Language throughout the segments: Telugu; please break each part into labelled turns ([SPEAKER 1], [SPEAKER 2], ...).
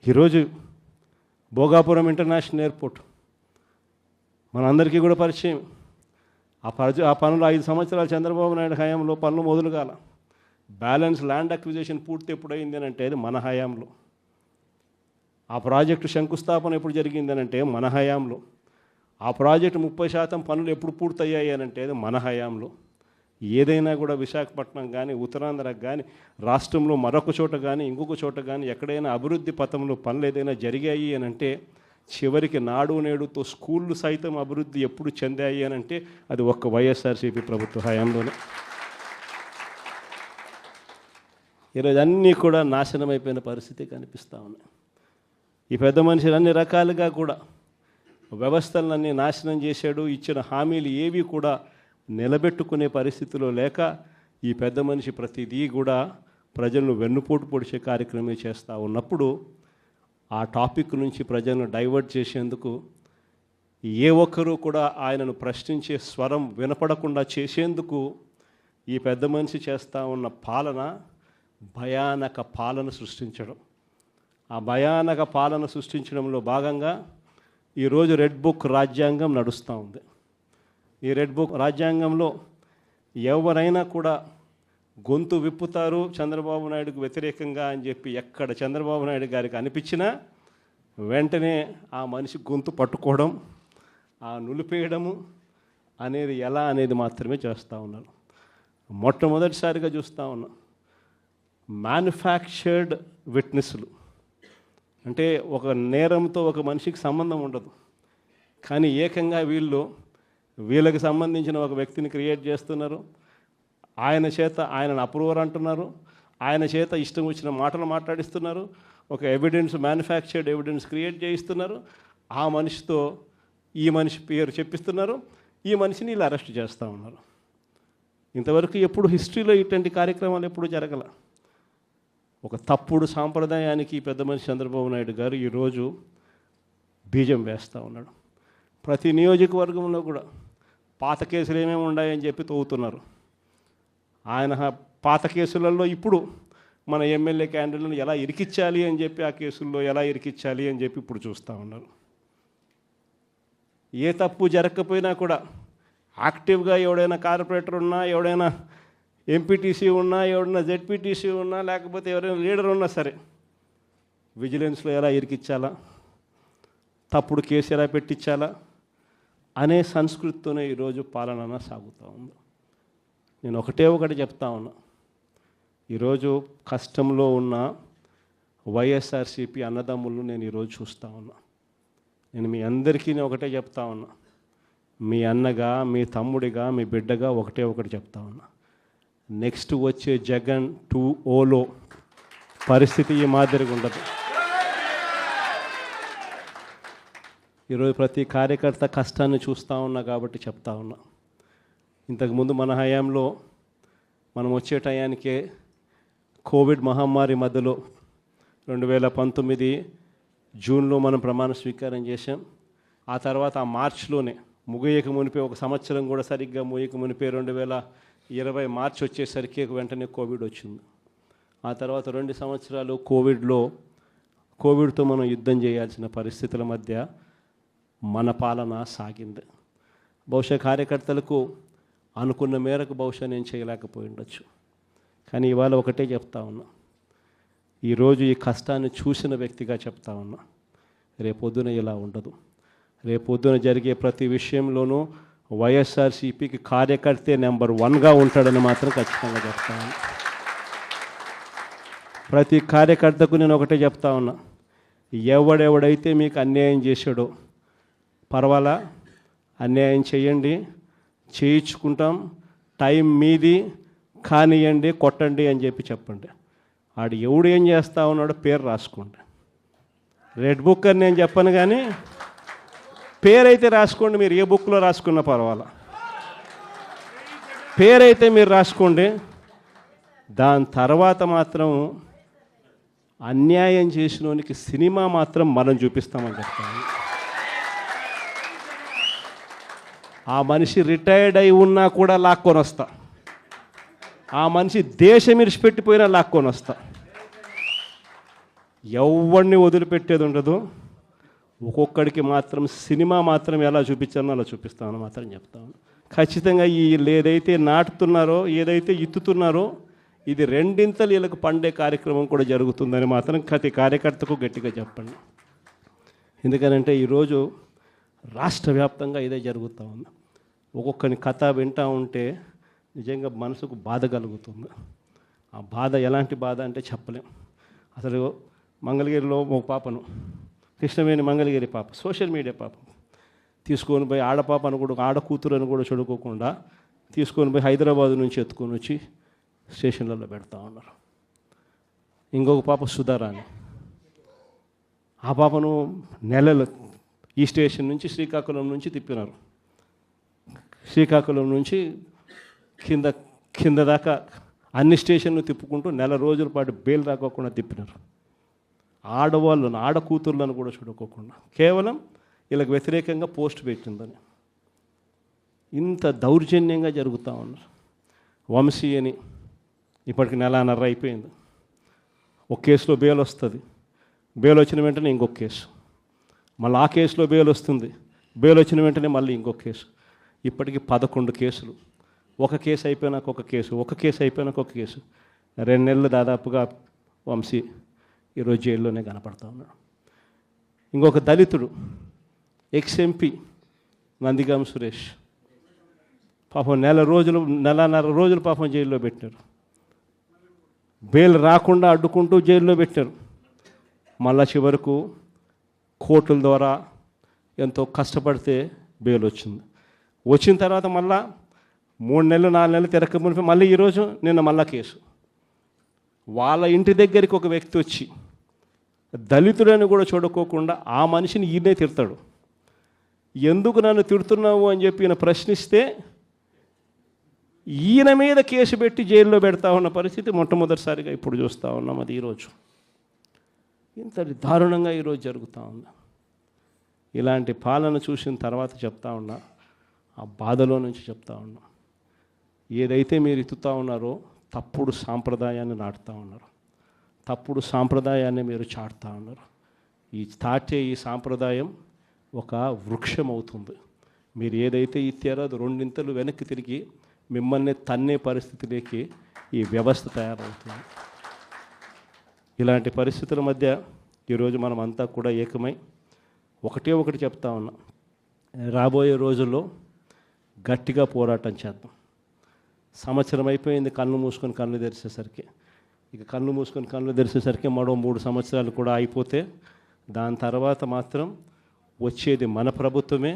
[SPEAKER 1] ఈరోజు భోగాపురం ఇంటర్నేషనల్ ఎయిర్పోర్ట్ మనందరికీ కూడా పరిచయం. ఆ పనులు 5 సంవత్సరాలు చంద్రబాబు నాయుడు హయాంలో పనులు మొదలు కాల. బ్యాలెన్స్ ల్యాండ్ అక్విజిషన్ పూర్తి ఎప్పుడైంది అని అంటే అది మన హయాంలో. ఆ ప్రాజెక్టు శంకుస్థాపన ఎప్పుడు జరిగింది అని అంటే మన హయాంలో. ఆ ప్రాజెక్టు 30% పనులు ఎప్పుడు పూర్తయ్యాయి అని అంటే అది మన హయాంలో. ఏదైనా కూడా విశాఖపట్నం కానీ ఉత్తరాంధ్రకు కానీ రాష్ట్రంలో మరొక చోట కానీ ఇంకొక చోట కానీ ఎక్కడైనా అభివృద్ధి పథంలో పనులు ఏదైనా జరిగాయి అని అంటే చివరికి నాడు నేడుతో స్కూళ్ళు సైతం అభివృద్ధి ఎప్పుడు చెందాయి అని అంటే అది ఒక్క వైఎస్ఆర్సీపీ ప్రభుత్వ హయాంలోనే. ఈరోజు అన్నీ కూడా నాశనం అయిపోయిన పరిస్థితి కనిపిస్తూ ఉన్నాయి. ఈ పెద్ద మనుషులు అన్ని రకాలుగా కూడా వ్యవస్థలన్నీ నాశనం చేశాడు. ఇచ్చిన హామీలు ఏవి కూడా నిలబెట్టుకునే పరిస్థితిలో లేక ఈ పెద్ద మనిషి ప్రతిదీ కూడా ప్రజలను వెన్నుపోటు పొడిచే కార్యక్రమం చేస్తూ ఉన్నప్పుడు ఆ టాపిక్ నుంచి ప్రజలను డైవర్ట్ చేసేందుకు ఏ ఒక్కరూ కూడా ఆయనను ప్రశ్నించే స్వరం వినపడకుండా చేసేందుకు ఈ పెద్ద మనిషి చేస్తూ ఉన్న పాలన భయానక పాలన సృష్టించడం. ఆ భయానక పాలన సృష్టించడంలో భాగంగా ఈరోజు రెడ్ బుక్ రాజ్యాంగం నడుస్తూ ఉంది. ఈ రెడ్ బుక్ రాజ్యాంగంలో ఎవరైనా కూడా గొంతు విప్పుతారు చంద్రబాబు నాయుడుకు వ్యతిరేకంగా అని చెప్పి ఎక్కడ చంద్రబాబు నాయుడు గారికి అనిపించినా వెంటనే ఆ మనిషి గొంతు పట్టుకోవడం, ఆ నులిపేయడము అనేది ఎలా అనేది మాత్రమే చేస్తూ ఉన్నారు. మొట్టమొదటిసారిగా చూస్తూ ఉన్నాం మ్యానుఫ్యాక్చర్డ్ విట్నెస్లు. అంటే ఒక నేరంతో ఒక మనిషికి సంబంధం ఉండదు, కానీ ఏకంగా వీళ్ళకి సంబంధించిన ఒక వ్యక్తిని క్రియేట్ చేస్తున్నారు. ఆయన చేత ఆయనను అప్రూవర్ అంటున్నారు, ఆయన చేత ఇష్టం వచ్చిన మాటలు మాట్లాడిస్తున్నారు, ఒక మ్యానుఫ్యాక్చర్డ్ ఎవిడెన్స్ క్రియేట్ చేయిస్తున్నారు. ఆ మనిషితో ఈ మనిషి పేరు చెప్పిస్తున్నారు, ఈ మనిషిని ఇలా అరెస్ట్ చేస్తూ ఉన్నారు. ఇంతవరకు ఎప్పుడు హిస్టరీలో ఇటువంటి కార్యక్రమాలు ఎప్పుడు జరగల. ఒక తప్పుడు సాంప్రదాయానికి పెద్ద మనిషి చంద్రబాబు నాయుడు గారు ఈరోజు బీజం వేస్తూ ఉన్నాడు. ప్రతి నియోజకవర్గంలో కూడా పాత కేసులు ఏమేమి ఉన్నాయని చెప్పి తవ్వుతున్నారు. ఆయన పాత కేసులలో ఇప్పుడు మన ఎమ్మెల్యే క్యాండిడేట్లను ఎలా ఇరికించాలి అని చెప్పి ఆ కేసుల్లో ఎలా ఇరికించాలి అని చెప్పి ఇప్పుడు చూస్తూ ఉన్నారు. ఏ తప్పు జరగకపోయినా కూడా యాక్టివ్గా ఎవడైనా కార్పొరేటర్ ఉన్నా, ఎవడైనా ఎంపీటీసీ ఉన్నా, ఎవడైనా జెడ్పీటీసీ ఉన్నా, లేకపోతే ఎవరైనా లీడర్ ఉన్నా సరే విజిలెన్స్లో ఎలా ఇరికించాలా, తప్పుడు కేసు ఎలా పెట్టించాలా అనే సంస్కృతితోనే ఈరోజు పాలన సాగుతూ ఉంది. నేను ఒకటి చెప్తా ఉన్నా, ఈరోజు కష్టంలో ఉన్న వైఎస్ఆర్సీపీ అన్నదమ్ములను నేను ఈరోజు చూస్తూ ఉన్నా. నేను మీ అందరికీ ఒకటే చెప్తా ఉన్నా, మీ అన్నగా, మీ తమ్ముడిగా, మీ బిడ్డగా ఒకటి చెప్తా ఉన్నా. నెక్స్ట్ వచ్చే జగన్ 2.0లో పరిస్థితి ఈ మాదిరిగా ఉండదు. ఈరోజు ప్రతి కార్యకర్త కష్టాన్ని చూస్తూ ఉన్నా కాబట్టి చెప్తా ఉన్నా. ఇంతకుముందు మన హయాంలో మనం వచ్చే టయానికే కోవిడ్ మహమ్మారి మధ్యలో 2019 జూన్లో మనం ప్రమాణ స్వీకారం చేశాం. ఆ తర్వాత ఆ మార్చిలోనే ముగియక మునిపే ఒక సంవత్సరం కూడా సరిగ్గా ముగియక మునిపే 2020 మార్చి వచ్చేసరికి వెంటనే కోవిడ్ వచ్చింది. ఆ తర్వాత 2 సంవత్సరాలు కోవిడ్తో మనం యుద్ధం చేయాల్సిన పరిస్థితుల మధ్య మన పాలన సాగింది. బహుశా కార్యకర్తలకు అనుకున్న మేరకు బహుశా నేను చేయలేకపోయి ఉండొచ్చు, కానీ ఇవాళ ఒకటే చెప్తా ఉన్నా, ఈరోజు ఈ కష్టాన్ని చూసిన వ్యక్తిగా చెప్తా ఉన్నా, రేపొద్దున ఇలా ఉండదు. రేపొద్దున జరిగే ప్రతి విషయంలోనూ వైఎస్ఆర్సీపీకి కార్యకర్తే నెంబర్ 1గా ఉంటాడని మాత్రం ఖచ్చితంగా చెప్తాను. ప్రతి కార్యకర్తకు నేను ఒకటే చెప్తా ఉన్నా, ఎవడెవడైతే మీకు అన్యాయం చేశాడో పర్వాలా, అన్యాయం చేయండి, చేయించుకుంటాం, టైం మీది, కానియండి, కొట్టండి అని చెప్పి చెప్పండి. ఆడు ఎవడు ఏం చేస్తూ ఉన్నాడో పేరు రాసుకోండి. రెడ్ బుక్ అని నేను చెప్పను, కానీ పేరైతే రాసుకోండి. మీరు ఏ బుక్లో రాసుకున్నా పర్వాలా, పేరైతే మీరు రాసుకోండి. దాని తర్వాత మాత్రం అన్యాయం చేసినోనికి సినిమా మాత్రం మనం చూపిస్తామని చెప్తాను. ఆ మనిషి రిటైర్డ్ అయి ఉన్నా కూడా లాక్కొని వస్తా, ఆ మనిషి దేశం విడిచిపెట్టిపోయినా లాక్కొని వస్తా. ఎవరిని వదిలిపెట్టేది ఉండదు. ఒక్కొక్కడికి మాత్రం సినిమా మాత్రం ఎలా చూపించానో అలా చూపిస్తామని మాత్రం చెప్తాను. ఖచ్చితంగా వీళ్ళు ఏదైతే నాటుతున్నారో, ఏదైతే ఇత్తుతున్నారో, ఇది రెండింతలు వీళ్ళకు పండే కార్యక్రమం కూడా జరుగుతుందని మాత్రం ప్రతి కార్యకర్తకు గట్టిగా చెప్పండి. ఎందుకనంటే ఈరోజు రాష్ట్ర వ్యాప్తంగా ఇదే జరుగుతూ ఉంది. ఒక్కొక్కని కథ వింటూ ఉంటే నిజంగా మనసుకు బాధ కలుగుతుంది. ఆ బాధ ఎలాంటి బాధ అంటే చెప్పలేం. అసలు మంగళగిరిలో ఒక పాపను, కృష్ణవేణి మంగళగిరి పాప, సోషల్ మీడియా పాప తీసుకొని పోయి, ఆడపాపను కూడా, ఆడ కూతురని కూడా చూడుకోకుండా తీసుకొని పోయి హైదరాబాద్ నుంచి ఎత్తుకొని వచ్చి స్టేషన్లలో పెడతా ఉన్నారు. ఇంకొక పాప సుధారాణి, ఆ పాపను నెలలు ఈ స్టేషన్ నుంచి శ్రీకాకుళం నుంచి తిప్పినారు. శ్రీకాకుళం నుంచి కింద దాకా అన్ని స్టేషన్లు తిప్పుకుంటూ నెల రోజుల పాటు బెయిల్ రాకోకుండా తిప్పినారు. ఆడవాళ్ళను, ఆడ కూతుర్లను కూడా చూడుకోకుండా కేవలం వీళ్ళకి వ్యతిరేకంగా పోస్ట్ పెట్టిందని ఇంత దౌర్జన్యంగా జరుగుతూ ఉన్నారు. వంశీ అని ఇప్పటికి నెలన్నర అయిపోయింది. ఒక కేసులో బెయిల్ వస్తుంది, బెయిల్ వచ్చిన వెంటనే ఇంకొక కేసు, మళ్ళీ ఆ కేసులో బెయిల్ వస్తుంది, బెయిల్ వచ్చిన వెంటనే మళ్ళీ ఇంకొక కేసు. ఇప్పటికి 11 కేసులు. ఒక కేసు అయిపోయినాక ఒక కేసు, ఒక కేసు అయిపోయినాక ఒక కేసు. 2 నెలలు దాదాపుగా వంశీ ఈరోజు జైల్లోనే కనపడతా ఉన్నాడు. ఇంకొక దళితుడు ఎక్స్ఎంపీ నందిగాం సురేష్ పాపం నెలన్నర రోజులు పాపం జైల్లో పెట్టారు. బెయిల్ రాకుండా అడ్డుకుంటూ జైల్లో పెట్టారు. మళ్ళా చివరకు కోర్టుల ద్వారా ఎంతో కష్టపడితే బెయిల్ వచ్చింది. వచ్చిన తర్వాత మళ్ళా 3 నెలలు 4 నెలలు తిరగకపోతే మళ్ళీ ఈరోజు నిన్న మళ్ళా కేసు. వాళ్ళ ఇంటి దగ్గరికి ఒక వ్యక్తి వచ్చి దళితుడని కూడా చూడుకోకుండా ఆ మనిషిని ఈయనే తిడతాడు. ఎందుకు నన్ను తిడుతున్నావు అని చెప్పి ఈయన ప్రశ్నిస్తే ఈయన మీద కేసు పెట్టి జైల్లో పెడతా ఉన్న పరిస్థితి మొట్టమొదటిసారిగా ఇప్పుడు చూస్తూ ఉన్నాం. అది ఈరోజు ఇంత దారుణంగా ఈరోజు జరుగుతూ ఉంది. ఇలాంటి పాలన చూసిన తర్వాత చెప్తా ఉన్నా, ఆ బాధలో నుంచి చెప్తా ఉన్నా, ఏదైతే మీరు ఎత్తుతూ ఉన్నారో తప్పుడు సాంప్రదాయాన్ని నాటుతూ ఉన్నారు, తప్పుడు సాంప్రదాయాన్ని మీరు చాటుతూ ఉన్నారు. ఈ సాంప్రదాయం ఒక వృక్షం అవుతుంది. మీరు ఏదైతే ఇచ్చారో అది 2 ఇంతలు వెనక్కి తిరిగి మిమ్మల్ని తన్నే పరిస్థితిలోకి ఈ వ్యవస్థ తయారవుతుంది. ఇలాంటి పరిస్థితుల మధ్య ఈరోజు మనం అంతా కూడా ఏకమై ఒకటి చెప్తా ఉన్నాం. రాబోయే రోజుల్లో గట్టిగా పోరాటం చేద్దాం. సంవత్సరం అయిపోయింది కళ్ళు మూసుకొని కళ్ళు తెరిచేసరికి. ఇక కళ్ళు మూసుకొని కళ్ళు తెరిచేసరికి మరో 3 సంవత్సరాలు కూడా అయిపోతే దాని తర్వాత మాత్రం వచ్చేది మన ప్రభుత్వమే.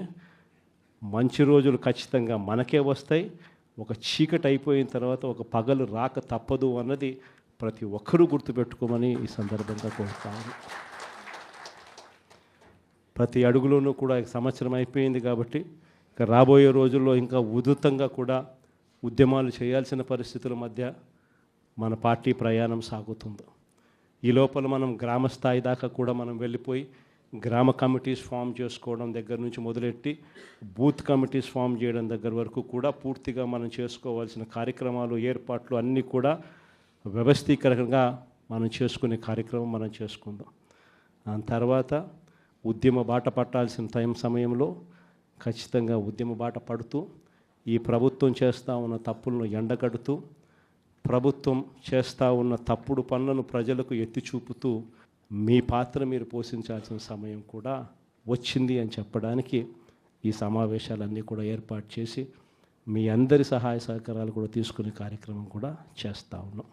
[SPEAKER 1] మంచి రోజులు ఖచ్చితంగా మనకే వస్తాయి. ఒక చీకటి అయిపోయిన తర్వాత ఒక పగలు రాక తప్పదు అన్నది ప్రతి ఒక్కరూ గుర్తుపెట్టుకోమని ఈ సందర్భంగా కోరుతాను. ప్రతి అడుగులోనూ కూడా సంవత్సరం అయిపోయింది కాబట్టి ఇక రాబోయే రోజుల్లో ఇంకా ఉధృతంగా కూడా ఉద్యమాలు చేయాల్సిన పరిస్థితుల మధ్య మన పార్టీ ప్రయాణం సాగుతుంది. ఈ లోపల మనం గ్రామ స్థాయి దాకా కూడా మనం వెళ్ళిపోయి గ్రామ కమిటీస్ ఫామ్ చేసుకోవడం దగ్గర నుంచి మొదలెట్టి బూత్ కమిటీస్ ఫామ్ చేయడం దగ్గర వరకు కూడా పూర్తిగా మనం చేసుకోవాల్సిన కార్యక్రమాలు, ఏర్పాట్లు అన్నీ కూడా వ్యవస్థీకరణగా మనం చేసుకునే కార్యక్రమం మనం చేసుకుందాం. దాని తర్వాత ఉద్యమ బాట పట్టాల్సిన సమయంలో ఖచ్చితంగా ఉద్యమ బాట పడుతూ ఈ ప్రభుత్వం చేస్తూ ఉన్న తప్పులను ఎండగడుతూ, ప్రభుత్వం చేస్తూ ఉన్న తప్పుడు పనులను ప్రజలకు ఎత్తి చూపుతూ మీ పాత్ర మీరు పోషించాల్సిన సమయం కూడా వచ్చింది అని చెప్పడానికి ఈ సమావేశాలన్నీ కూడా ఏర్పాటు చేసి మీ అందరి సహాయ సహకారాలు కూడా తీసుకునే కార్యక్రమం కూడా చేస్తూ ఉన్నాం.